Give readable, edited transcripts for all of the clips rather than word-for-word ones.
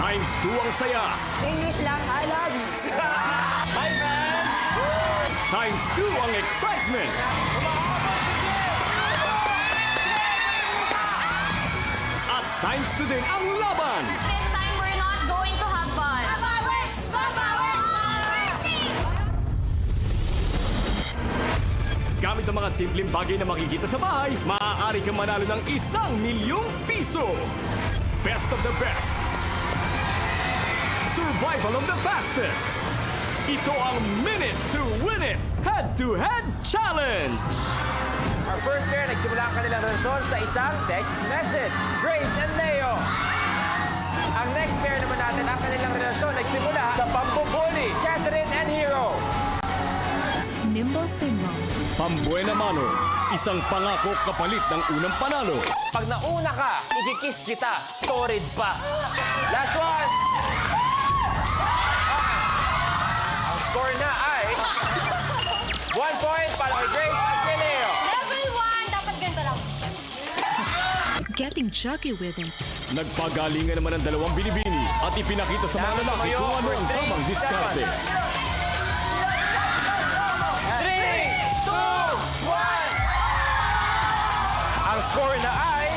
Times 2 ang saya. English lang, I love you. Hi, friends! Times 2 ang excitement. At times 2 din ang laban. This time we're not going to have fun. Babawi! Babawi! Gamit ang mga simpleng bagay na makikita sa bahay, maaari kang manalo ng 1,000,000 piso. Best of the best. Survival of the fastest. Ito ang Minute to Win It Head-to-Head Challenge. Our first pair nagsimula ang kanilang relasyon sa isang text message. Grace and Leo. Ang next pair naman natin ang kanilang relasyon nagsimula sa pambubuli. Catherine and Hero. Nimble Thimble. Pambuena mano, isang pangako kapalit ng unang panalo. Pag nauna ka, ikikiss kita. Torrid pa. Last one. Ang score na ay 1 point para kay Grace at kay Leo. Level 1, dapat ganito lang. Getting juggy with it. Nagpagalingan naman ang dalawang binibini at ipinakita sa mga lalaki kung ano ang tamang diskarte. 3, 2, 1. Ang score na ay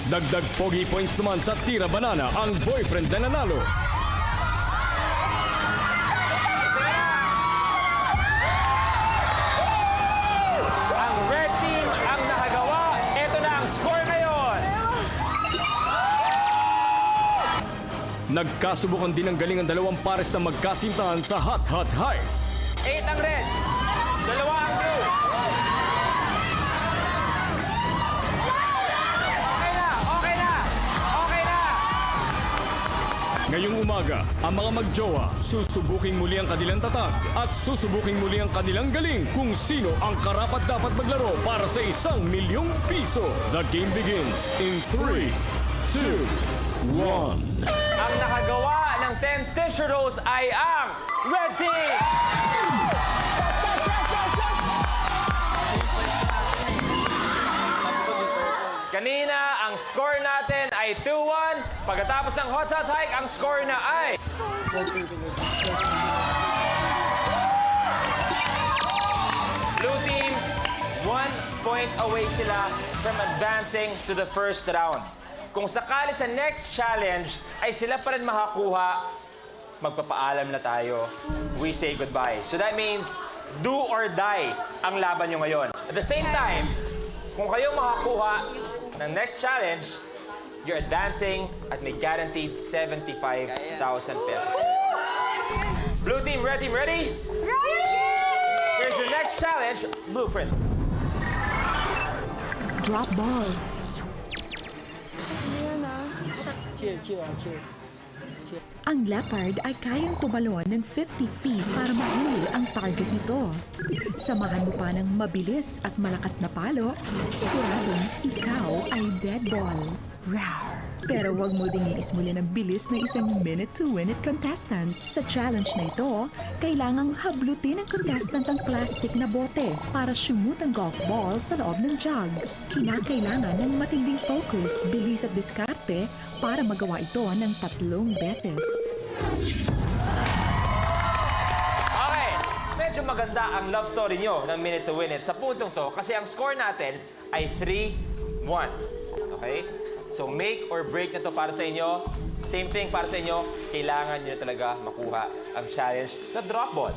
Dagdag pogi points naman sa tira banana ang boyfriend na nanalo. ang red team ang nakagawa. Ito na ang score ngayon. Nagkasubukan din ang galing ang dalawang pares na magkasintahan sa Hot Hot High. 8 ang red. 2 ang blue. Okay na, okay na, okay na. Ngayong umaga, ang mga magjowa susubuking muli ang kanilang tatag at susubuking muli ang kanilang galing kung sino ang karapat-dapat maglaro para sa 1,000,000 piso. The game begins in 3, 2, 1. Ang nakagawa ng 10 tissue rolls ay ang red team. Kanina, ang score natin ay 2-1. Pagkatapos ng Hot Hot Hike, ang score na ay... Blue team, 1 point away sila from advancing to the first round. Kung sakali sa next challenge ay sila pa rin makakuha, magpapaalam na tayo. We say goodbye. So that means do or die ang laban nyo ngayon. At the same time, kung kayo makakuha ng next challenge, you're advancing at may guaranteed 75,000 pesos. Blue team, red team, ready? Ready! Here's your next challenge, blueprint. Drop ball. Ang leopard ay kayang tumalon ng 50 feet para mahuli ang target nito. Samahan mo pa ng mabilis at malakas na palo, siguradong ikaw ay dead ball. Rawr! Pero huwag mo ding iismuli ng bilis na isang minute to win it contestant. Sa challenge na ito, kailangang hablutin ng contestant ang plastic na bote para shoot ang golf ball sa loob ng jug. Kinakailangan ng matinding focus, bilis at diskarte para magawa ito ng 3 beses. Okay, medyo maganda ang love story nyo ng Minute to Win It sa puntong to kasi ang score natin ay 3-1. Okay? So make or break na to para sa inyo. Same thing para sa inyo. Kailangan nyo talaga makuha ang challenge na drop ball.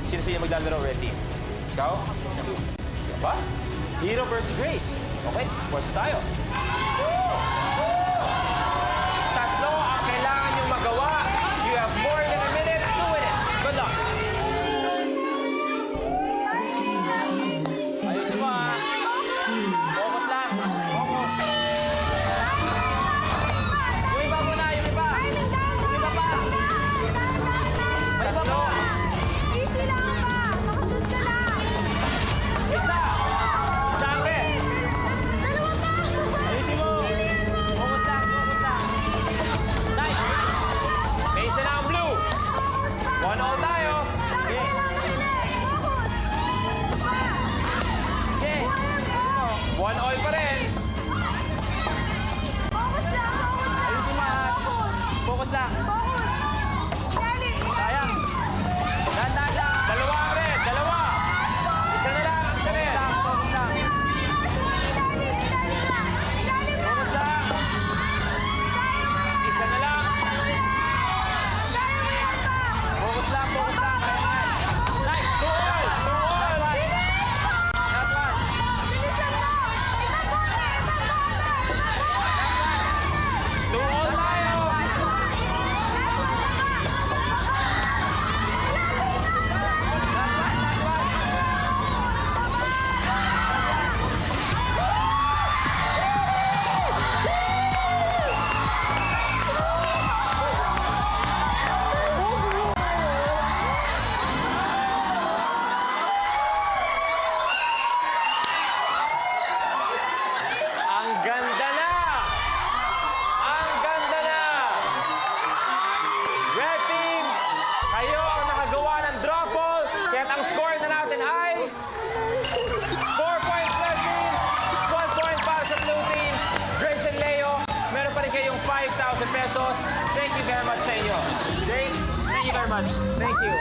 Sino sa inyo maglalaro, red team? Ikaw? Ba? Hero versus Grace. Okay, pwes tayo. Tatlo ang kailangan nyo magawa. You have more than a minute to win it. Good luck. Ayusin mo ha. Focus lang. Focus. Yung iba muna, yung iba. Yung iba pa. May iba pa. Easy lang pa! Makashoot ka lang! Isa. Isa ang red. Dalawa pa! lang. Sayang. Dahan-dahan lang. Dalawa rin, dalawa. Isa na lang, isa rin. Focus lang. Focus lang. Isa na lang. Focus lang, focus lang. Kaya nga. Nice. Two all. Last one. Two all tayo. Last one. Ang ganda na! Ang ganda na! Red team, kayo ang nakagawa ng drop ball. Kaya ang score na natin ay 4 points red team, 1 point para sa blue team. Grace and Leo, meron pa rin kayong 5,000 pesos. Thank you very much sa inyo. Grace, thank you very much. Thank you.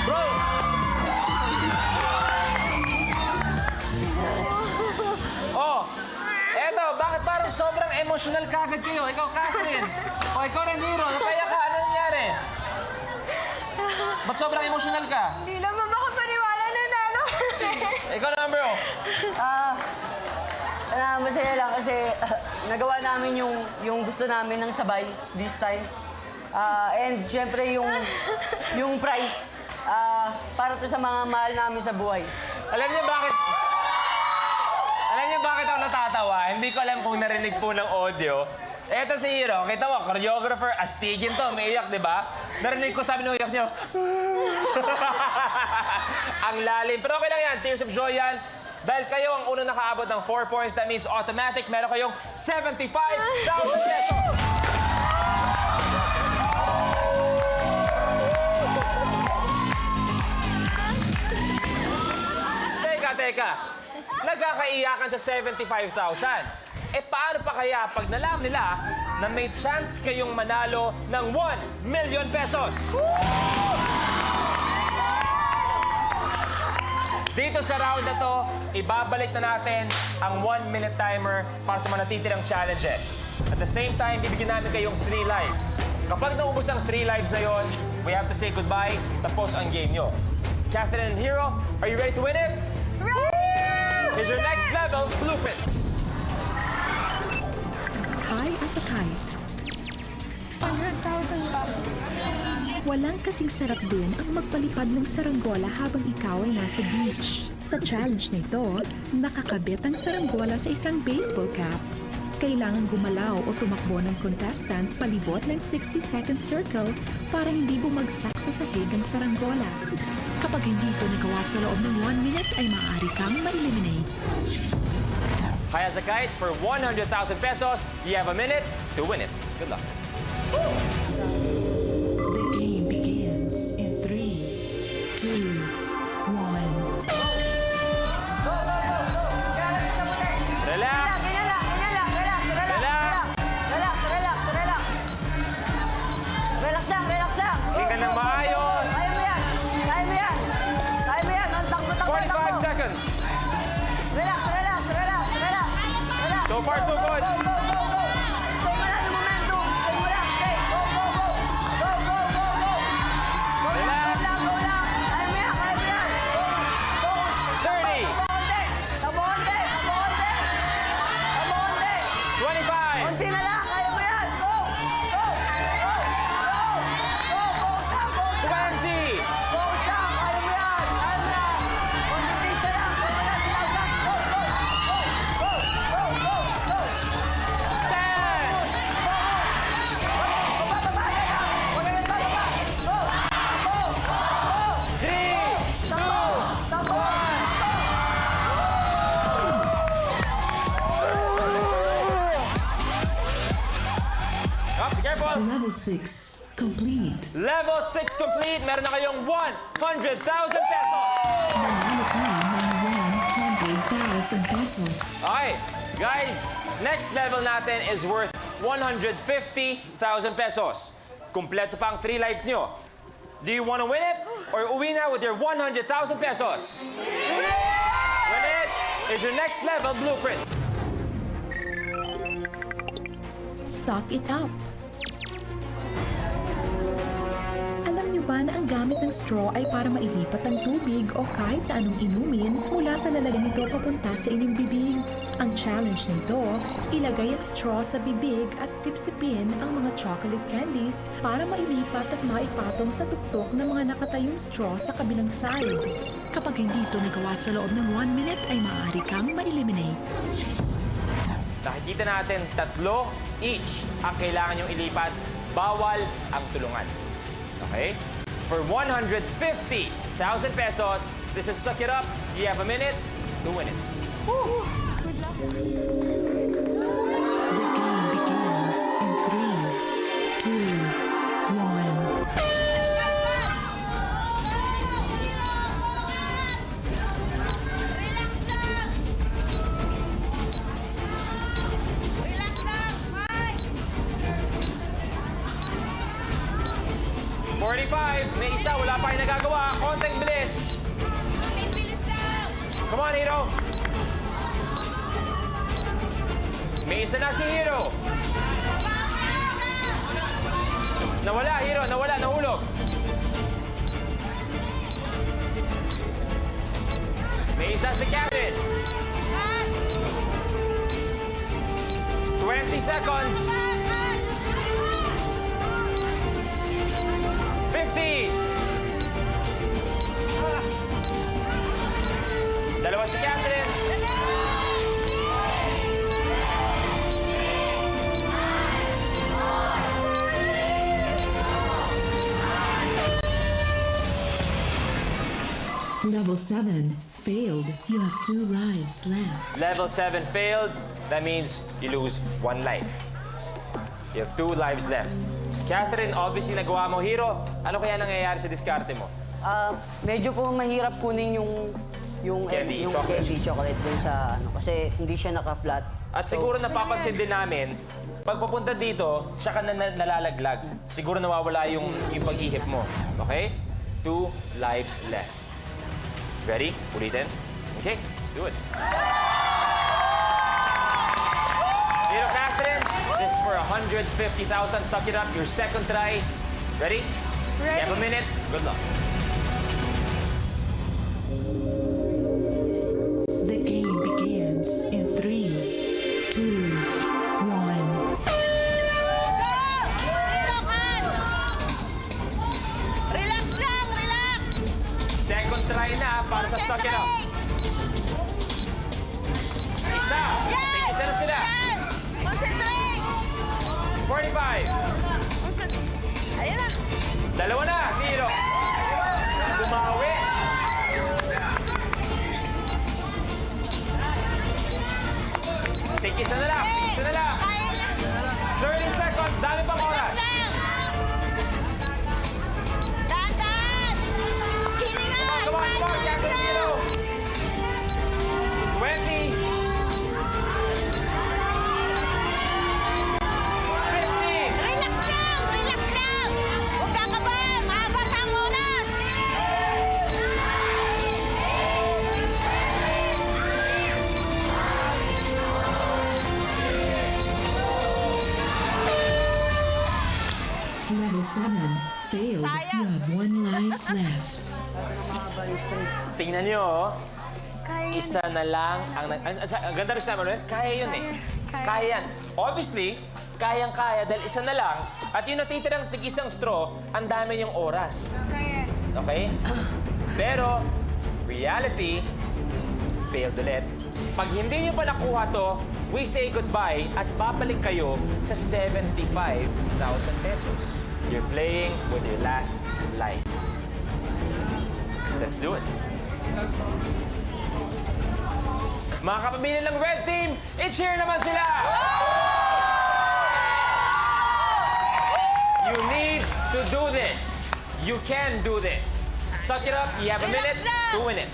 Bro! Oh, eto, bakit parang sobrang emotional kagad kayo? Ikaw, Catherine. O, ikaw, Reniro. Napaya ka. Ano nangyari? Ba't sobrang emotional ka? Hindi naman makapaniwala na nalo. Ikaw naman, bro. Masaya lang kasi nagawa namin yung gusto namin ng sabay this time. And syempre yung prize para to sa mga mahal namin sa buhay. Alam niyo bakit? Alam niyo bakit ako natatawa? Hindi ko alam kung narinig po ng audio. Eto si Hiro, kita mo, choreographer, astigin to, may iyak, di ba? Narinig ko, sabi ng iyak niya, ang lalim. Pero okay lang yan, tears of joy yan. Dahil kayo ang unang nakaabot ng 4 points, that means automatic, meron kayong 75,000 pesos. Teka. Nagkakaiyakan sa 75,000. Eh paano pa kaya pag nalaman nila na may chance kayong manalo ng 1 million pesos? Dito sa round na to, ibabalik na natin ang 1-minute timer para sa mga natitirang challenges. At the same time, bibigyan namin kayong 3 lives. Kapag naubos ang 3 lives na yon, we have to say goodbye, tapos ang game nyo. Catherine and Hero, are you ready to win it? Here's your next level blueprint. High as a kite. 100,000 ba? Walang kasing sarap din ang magpalipad ng saranggola habang ikaw ay nasa beach. Sa challenge na ito, nakakabit ang saranggola sa isang baseball cap. Kailangan gumalaw o tumakbo ng contestant palibot ng 60-second circle para hindi bumagsak sa sahig ang saranggola. Kapag hindi ito nagawa sa loob ng 1 minute ay maaari kang ma-eliminate. High as a kite for 100,000 pesos. You have a minute to win it. Good luck. The game begins in 3, 2, 1. Relax. Relax lang. Hinga ng maayos. Kaya mo yan. Ang takbo. 45 seconds. Relax. So far, so good. Stay mo lang yung momentum. Stay mo lang. Okay. Go. Relax. Go lang. Kaya mo yan. Go. 30. Tabo konti. 25. Konti na lang. Kaya mo yan. Go. Focus 20. lang. Kaya mo yan. Konti pista lang. Go. 10. Bababa. Huwag na bababa. Go. 3. Tabo. Oh, be careful. Level 6 complete. Level 6 complete. Meron na kayong 100,000 pesos. Manalo ka ng 100,000 pesos. Okay, guys, next level natin is worth 150,000 pesos. Kumpleto pa ang 3 lives nyo. Do you want to win it or uwi na with your 100,000 pesos? Win it is your next level blueprint. Suck it up. Alam niyo ba na ang gamit ng straw ay para mailipat ang tubig o kahit na anong inumin mula sa lalagyan nito papunta sa inyong bibig? Ang challenge nito, ilagay ang straw sa bibig at sipsipin ang mga chocolate candies para mailipat at maipatong sa tuktok ng mga nakatayong straw sa kabilang side. Kapag hindi ito nagawa sa loob ng 1 minute ay maaari kang ma-eliminate. Nakikita natin 3 each ang kailangan yung ilipat. Bawal ang tulungan. Okay? For 150,000 pesos, this is Suck It Up. You have a minute to win it. The game begins in 3, 2, 1. Relax lang! Bye! 45, may isa, wala pa kayo nagagawa. Konting bilis. Bilis lang! Come on, Hero. May isa na si Hero. Nawala, Hero. Nawala, nahulog. May isa si Kevin. 20 seconds. 15. Dalawa si Catherine. Level 7 failed. You have 2 lives left. Level 7 failed. That means you lose 1 life. You have 2 lives left. Catherine, obviously nagawa mo, Hero. Ano kaya nangyayari sa diskarte mo? Medyo po mahirap kunin yung Candy, yung chocolate. candy chocolate dun sa ano kasi hindi siya naka-flat. At siguro napapansin din namin, pag papunta dito, siya ka nalalaglag. Siguro nawawala yung pag-ihip mo. Okay? 2 lives left. Ready? Ulitin? Okay, let's do it. Hero Catherine, this is for 150,000. Suck it up, your second try. Ready? You have a minute. Good luck. The game begins in 3, 2, 1. Relax lang! Relax! Second try na para sa Suck It Up. Isa. Isa na sila. Yan! Concentrate! 45. Ayun na! Dalawa na, si Hero. Bumawi. Take isa na lang. Isa na lang. Kaya na! 30 seconds. Dami pang oras. Dahan-dahan! Hininga! Come on, come on. Captain Hero. 20. 15. Relax lang! Relax lang! Huwag kakabahan! Mahaba pa ang oras! Level 7 failed. You have 1 life left. Tingnan nyo, oh. Kaya Isa na lang ang... Ang ganda rin naman, kaya yun eh. Kaya yan. Obviously, kayang-kaya dahil isa na lang. At yung natitirang tig-isang straw, ang dami niyong oras. Kaya. Okay? Pero, reality, failed ulit. Pag hindi niyo pa nakuha to, we say goodbye at babalik kayo sa 75,000 pesos. You're playing with your last life. Let's do it. Mga kapamilya ng Red Team, i-cheer naman sila! You need to do this. You can do this. Suck it up. You have a minute to win it.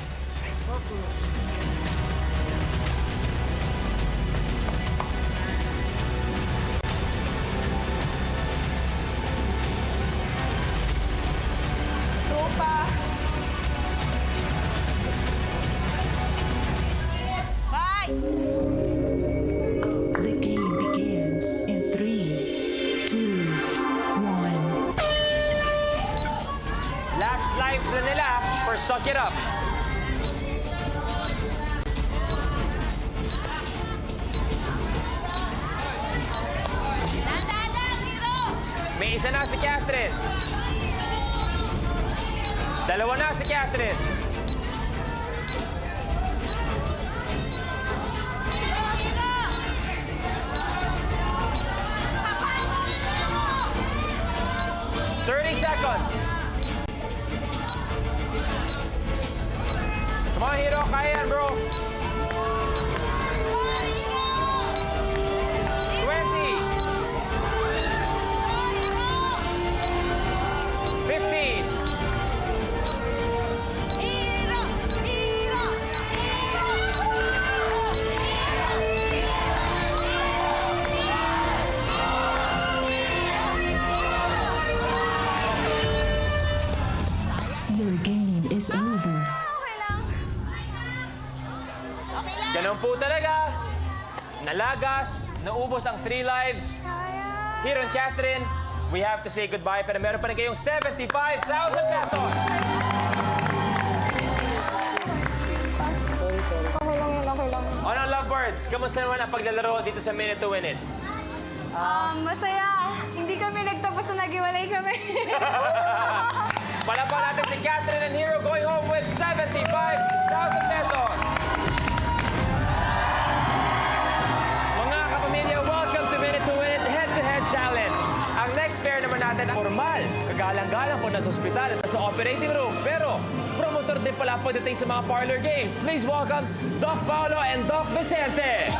Suck it up. Dahan-dahan lang, Hero! May isa na si Catherine. Dalawa na si Catherine. Hero! 30 seconds. Come on, Hero. Kaya yan, bro. 20. 15. Hero! Hero! Your game is over. Okay lang. Okay lang. Ganun po talaga. Nalagas, naubos ang 3 lives. Hero and Catherine, we have to say goodbye. Pero meron pa rin kayong 75,000 pesos. Okay lang. Ano, lovebirds? Kamusta naman ang paglalaro dito sa Minute to Win It? Masaya. Hindi kami nagtapos na naghiwalay kami. Palapan natin si Catherine and Hero going home with 75,000 pesos. Mga kapamilya, welcome to Minute to Win It Head-to-Head Challenge. Ang next pair naman natin, formal, kagalang-galang po nasa ospital at nasa operating room. Pero, promotor din pala pagdating sa mga parlor games. Please welcome Doc Paolo and Doc Vicente.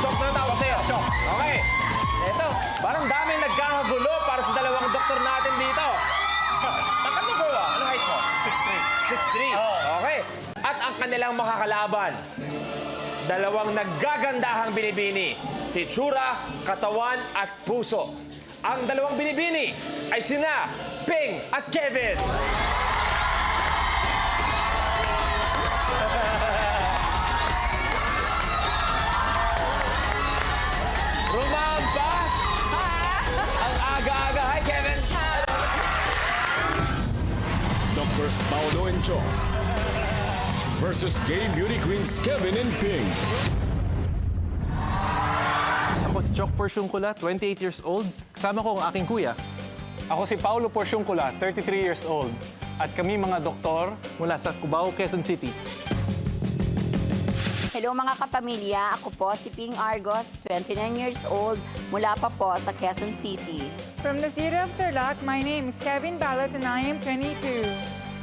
Chok na tawag sa'yo. Chok. Okay. Ito, parang daming nagkakagulo para sa dalawang doktor natin dito. Takan mo, bro. Ano height mo? 6'3". 6'3". Okay. At ang kanilang makakalaban, dalawang naggagandahang binibini. Si tsura, katawan, at puso. Ang dalawang binibini ay sina Ping at Kevin. Rumamba! Ang aga-aga. Hi, Kevin! Doctors Paolo and Chok versus Gay Beauty Queens Kevin and Ping. Ako si Chok Porciuncula, 28 years old. Kasama ko ang aking kuya. Ako si Paulo Porciuncula, 33 years old. At kami mga doktor. Mula sa Cubao, Quezon City. Hello mga kapamilya, ako po si Ping Argos, 29 years old, mula pa po sa Quezon City. From the city of Tarlac, my name is Kevin Balot and I am 22.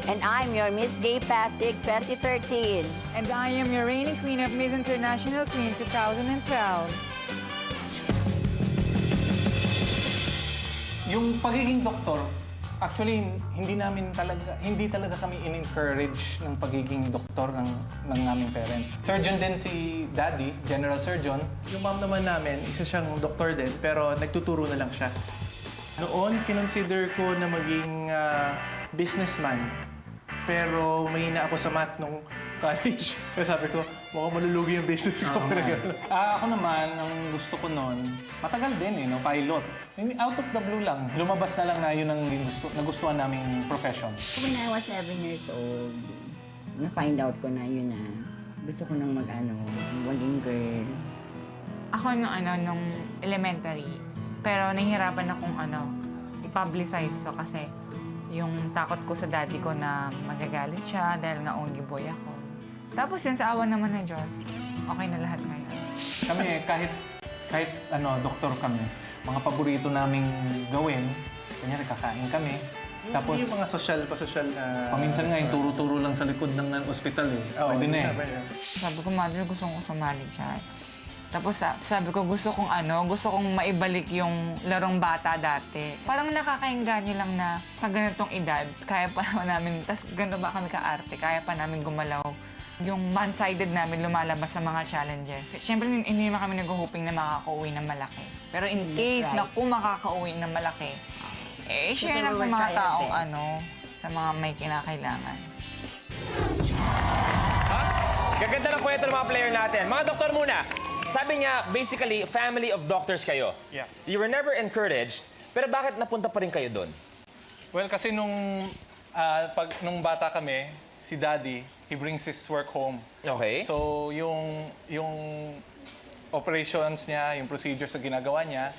And I'm your Miss Gay Pasig 2013. And I am your reigning queen of Miss International Queen 2012. Yung pagiging doktor, actually, hindi talaga kami in-encourage ng pagiging doktor ng naming parents. Surgeon din si Daddy, general surgeon. Yung mom naman namin, isa siyang doktor din, pero nagtuturo na lang siya. Noon, kinonsider ko na maging businessman. Pero mahina ako sa math nung college. Kaya sabi ko, mukhang malulugi yung business ko. Ako naman, ang gusto ko noon, matagal din pilot. Out of the blue lang. Lumabas na lang na yun ang nagustuhan naming profession. When I was 7 years old, na-find out ko na yun na gusto ko nang maging girl. Ako nung elementary, pero nahihirapan akong i-publicize. So kasi yung takot ko sa daddy ko na magagalit siya dahil nga only boy ako. Tapos yun, sa awa naman ng Diyos, okay na lahat ngayon. Kami, kahit doktor kami, mga paborito naming gawin, kanya kakain kami. Tapos, yung mga social na... paminsan nga yung turo-turo lang sa likod ng ospital eh. Pwede na eh. Sabi ko, mother, gusto kong sumali dyan. Tapos sabi ko, gusto kong maibalik yung larong bata dati. Parang nakakainganyo lang na sa ganitong edad, kaya pa namin, tas ganito ba kami ka-arte, kaya pa namin gumalaw. Yung one-sided namin lumalabas sa mga challenges. Siyempre, hindi naman kami nag-hoping na makaka-uwi ng malaki. Pero in case na kung makaka-uwi ng malaki, share na sa mga taong sa mga may kinakailangan. Gaganda ng kwento ng mga player natin. Mga doktor muna, Sabi niya, basically, family of doctors kayo. Yeah. You were never encouraged, pero bakit napunta pa rin kayo doon? Well, kasi nung bata kami, si Daddy, he brings his work home. Okay. So, yung operations niya, yung procedures na ginagawa niya,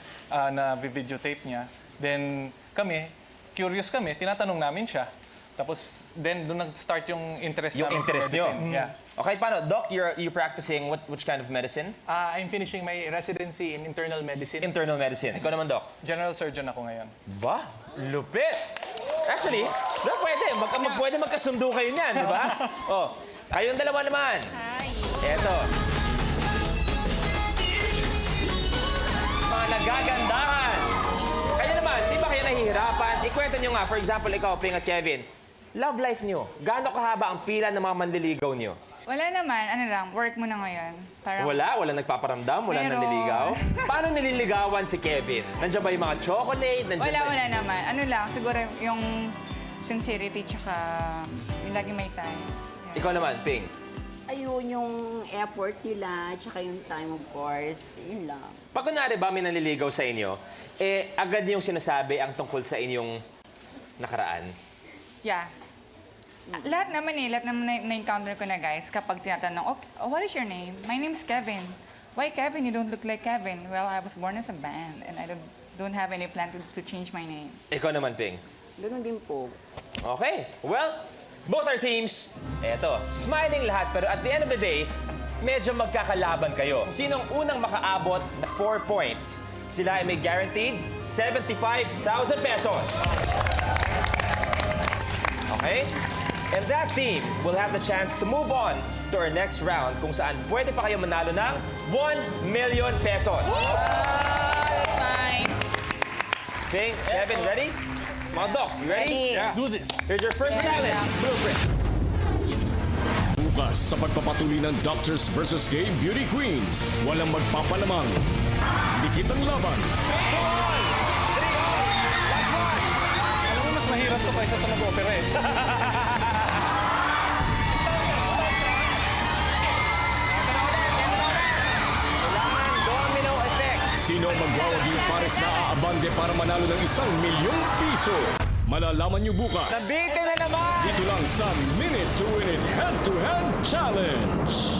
na videotape niya, then kami, curious kami, tinatanong namin siya. Tapos, then doon nag-start yung interest Yung namin interest sa nyo? medicine. Yeah. Okay, paano? Doc, you practicing which kind of medicine? I'm finishing my residency in internal medicine. Internal medicine. Ikaw naman, Doc? General surgeon ako ngayon. Ba? Lupit! Actually, pwede. Pwede magkasundo kayo niyan, di ba? Oh, kayong dalawa naman. Hi. Eto. Mga nagagandahan. Kayo naman, di ba kayo nahihirapan? Ikwento nyo nga, for example, ikaw, Ping at Kevin, love life nyo. Gaano kahaba ang pila ng mga manliligaw nyo? Wala naman, ano lang, work mo na ngayon. Parang, Wala nagpaparamdam, wala Meron. nanliligaw. Paano nililigawan si Kevin? Nandiyan ba yung mga chocolate? Nandiyan ba wala naman. Ano lang, siguro yung sincerity tsaka yung lagi may time. Yan. Ikaw naman, Ping. Ayun, yung effort nila, tsaka yung time, of course. Yun lang. Pag kunwari ba may nanliligaw sa inyo, agad yung sinasabi ang tungkol sa inyong nakaraan? Yeah. Lahat naman na-encounter ko na guys kapag tinatanong, okay, what is your name? My name's Kevin. Why Kevin? You don't look like Kevin. Well, I was born as a band and I don't have any plan to change my name. Ikaw naman, Ping. Ganun din po. Okay. Well, both our teams, eto, smiling lahat, pero at the end of the day, medyo magkakalaban kayo. Sinong unang makaabot na 4 points, sila ay may guaranteed 75,000 pesos. Okay? And that team will have the chance to move on to our next round kung saan pwede pa kayo manalo ng 1 million pesos. That's fine. Ping, Kevin, ready? Mga Doc, you ready? Ready. Let's do this. Here's your first challenge. Blueprint. Bukas sa pagpapatuloy ng Doctors vs. Gay Beauty Queens. Walang magpapalamang. Dikit ang laban. Alam mo, mas mahirap to kaysa sa mag-opera eh. Kailangan domino effect. Sino ang magwawaging pares na aabante para manalo ng 1 milyong piso? Malalaman niyo bukas. Nabitin na naman! Dito lang sa Minute to Win It Head-to-Head Challenge.